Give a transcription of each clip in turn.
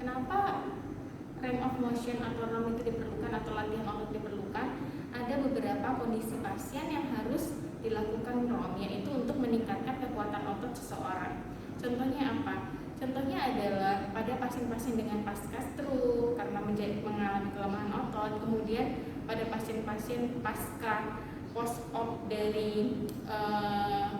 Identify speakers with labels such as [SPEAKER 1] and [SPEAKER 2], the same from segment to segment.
[SPEAKER 1] Kenapa range of motion atau ROM itu diperlukan atau latihan otot diperlukan? Ada beberapa kondisi pasien yang harus dilakukan ROM, yaitu untuk meningkatkan kekuatan otot seseorang. Contohnya apa? Contohnya adalah pada pasien-pasien dengan pasca stroke karena mengalami kelemahan otot, kemudian pada pasien-pasien pasca post-op dari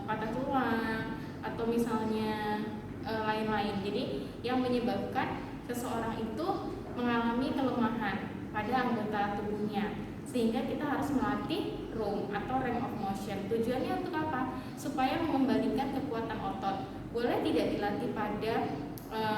[SPEAKER 1] patah tulang atau misalnya lain-lain. Jadi yang menyebabkan seseorang itu mengalami kelemahan pada anggota tubuhnya, sehingga kita harus melatih ROM atau range of motion. Tujuannya untuk apa? Supaya mengembalikan kekuatan otot. Boleh tidak dilatih pada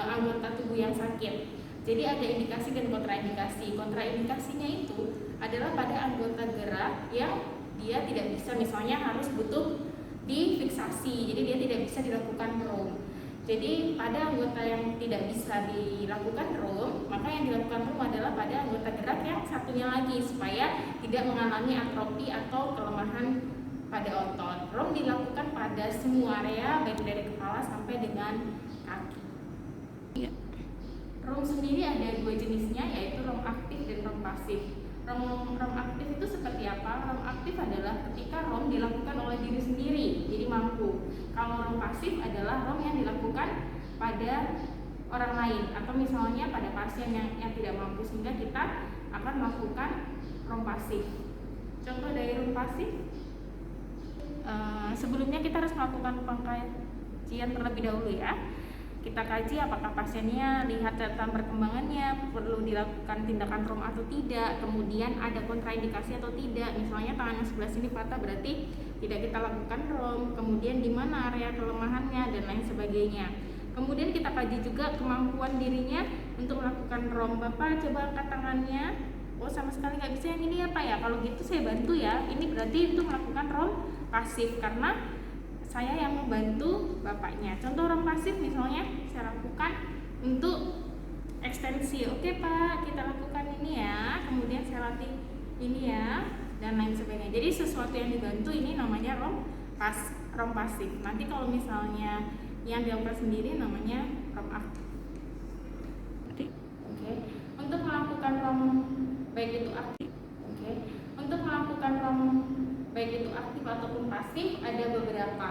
[SPEAKER 1] anggota tubuh yang sakit. Jadi ada indikasi dan kontraindikasi. Kontraindikasinya itu adalah pada anggota gerak yang dia tidak bisa, misalnya harus butuh difiksasi, jadi dia tidak bisa dilakukan ROM. Jadi pada anggota yang tidak bisa dilakukan ROM, maka yang dilakukan ROM adalah pada anggota gerak yang satunya lagi, supaya tidak mengalami atrofi atau kelemahan pada otot. ROM dilakukan pada semua area, baik dari kepala sampai dengan kaki. Ya. ROM sendiri ada dua jenisnya, yaitu ROM aktif dan ROM pasif. ROM aktif itu seperti apa? ROM aktif adalah ketika ROM dilakukan oleh diri sendiri, jadi mampu. Kalau ROM pasif adalah ROM yang dilakukan pada orang lain, atau misalnya pada pasien yang tidak mampu, sehingga kita akan melakukan ROM pasif. Contoh dari ROM pasif, sebelumnya kita harus melakukan pengkajian terlebih dahulu ya. Kita kaji apakah pasiennya, lihat catatan perkembangannya, perlu dilakukan tindakan ROM atau tidak, kemudian ada kontraindikasi atau tidak. Misalnya tangan yang sebelah sini patah, berarti tidak kita lakukan ROM, kemudian di mana area kelemahannya dan lain sebagainya. Kemudian kita kaji juga kemampuan dirinya untuk melakukan ROM. Bapak coba angkat tangannya. Oh, sama sekali nggak bisa yang ini ya Pak ya. Kalau gitu saya bantu ya. Ini berarti untuk melakukan ROM pasif, karena saya yang membantu bapaknya. Contoh ROM pasif misalnya saya lakukan untuk ekstensi. Oke Pak, kita lakukan ini ya. Kemudian saya latih ini ya, dan lain sebagainya. Jadi sesuatu yang dibantu ini namanya ROM pasif. Nanti kalau misalnya yang dilakukan sendiri namanya ROM aktif. Oke. Untuk melakukan ROM baik itu aktif. Oke. Untuk melakukan ROM baik itu aktif ataupun pasif, ada beberapa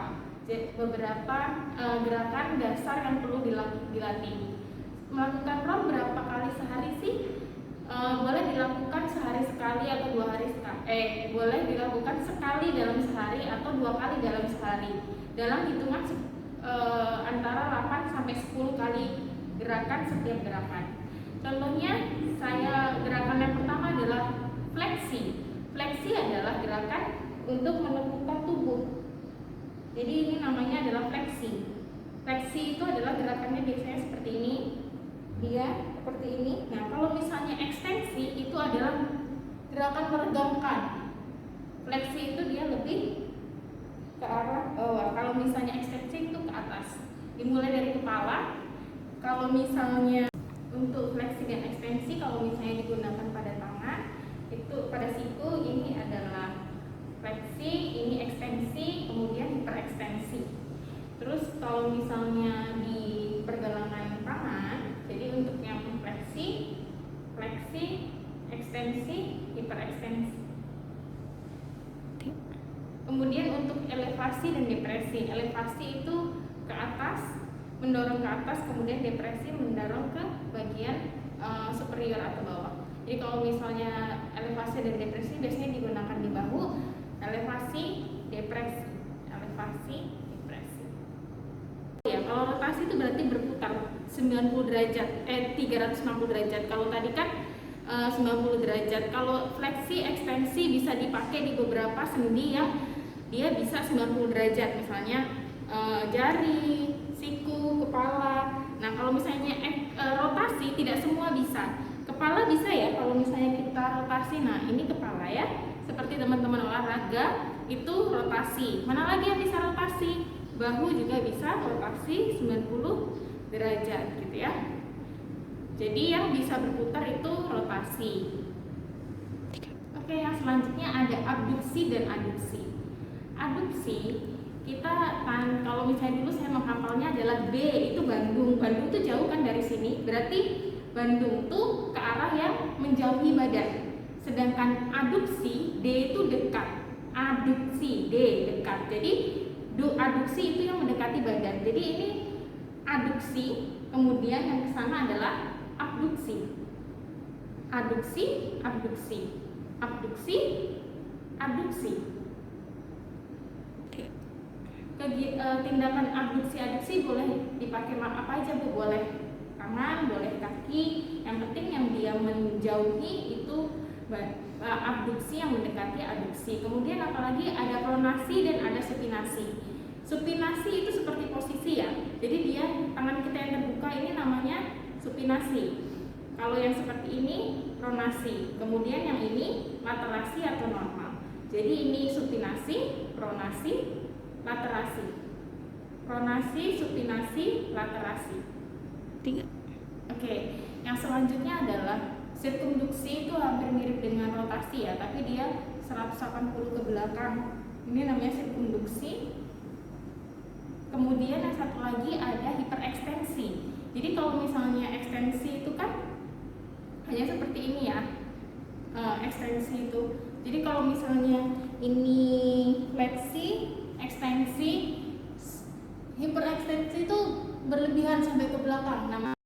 [SPEAKER 1] gerakan dasar yang perlu dilatih. Melakukan ROM berapa kali sehari sih? Boleh dilakukan sehari sekali atau 2 hari sekali. Boleh dilakukan sekali dalam sehari atau 2 kali dalam sehari. Dalam hitungan antara 8 sampai 10 kali gerakan setiap gerakan. Contohnya gerakan yang pertama adalah fleksi. Fleksi adalah gerakan untuk menekukkan tubuh. Jadi ini namanya adalah fleksi. Fleksi itu adalah gerakannya biasanya seperti ini, dia seperti ini. Nah, kalau misalnya ekstensi itu adalah gerakan meregangkan. Fleksi itu dia lebih ke arah bawah. Kalau misalnya ekstensi itu ke atas. Dimulai dari kepala. Kalau misalnya untuk fleksi dan ekstensi, kalau misalnya digunakan pada tangan, itu pada siku, ini adalah fleksi, ini ekstensi, kemudian hiperekstensi. Terus kalau misalnya di pergelangan tangan, jadi untuk yang fleksi, ekstensi, hiperekstensi. Kemudian untuk elevasi dan depresi. Elevasi itu ke atas, mendorong ke atas, kemudian depresi mendorong ke bagian superior atau bawah. Jadi kalau misalnya elevasi dan depresi biasanya digunakan di bahu. Elevasi, depresi. Ya, kalau rotasi itu berarti berputar 90 derajat, 360 derajat. Kalau tadi kan 90 derajat. Kalau fleksi, ekstensi bisa dipakai di beberapa sendi yang dia bisa 90 derajat, misalnya jari, siku, kepala. Nah, kalau misalnya rotasi tidak semua bisa. Kepala bisa ya, kalau misalnya kita rotasi. Nah, ini kepala ya. Seperti teman-teman olahraga itu rotasi. Mana lagi yang bisa rotasi? Bahu juga bisa rotasi 90 derajat gitu ya. Jadi yang bisa berputar itu rotasi. Oke, yang selanjutnya ada abduksi dan aduksi. Abduksi kita kan, kalau misalnya dulu saya menghafalnya adalah B itu Bandung. Bandung itu jauh kan dari sini. Berarti Bandung tuh ke arah yang menjauhi badan. Sedangkan adduksi D itu dekat. Adduksi D dekat. Jadi adduksi itu yang mendekati badan. Jadi ini adduksi, kemudian yang ke sana adalah abduksi. Adduksi, abduksi. Abduksi, abduksi. Tindakan abduksi boleh dipakai apa aja Bu, boleh tangan, boleh kaki, yang penting yang dia menjauhi itu abduksi, yang mendekati adduksi. Kemudian apalagi ada pronasi dan ada supinasi. Supinasi itu seperti posisi ya, jadi dia tangan kita yang terbuka ini namanya supinasi. Kalau yang seperti ini pronasi, kemudian yang ini laterasi atau normal. Jadi ini supinasi, pronasi, laterasi. Pronasi, supinasi, laterasi. Oke, yang selanjutnya adalah sirkumduksi. Itu hampir mirip dengan rotasi ya, tapi dia 180 ke belakang. Ini namanya sirkumduksi. Kemudian yang satu lagi ada hiperekstensi. Jadi kalau misalnya ekstensi itu kan hanya seperti ini ya, ekstensi itu. Jadi kalau misalnya ini fleksi, ekstensi, hiperekstensi itu berlebihan sampai ke belakang.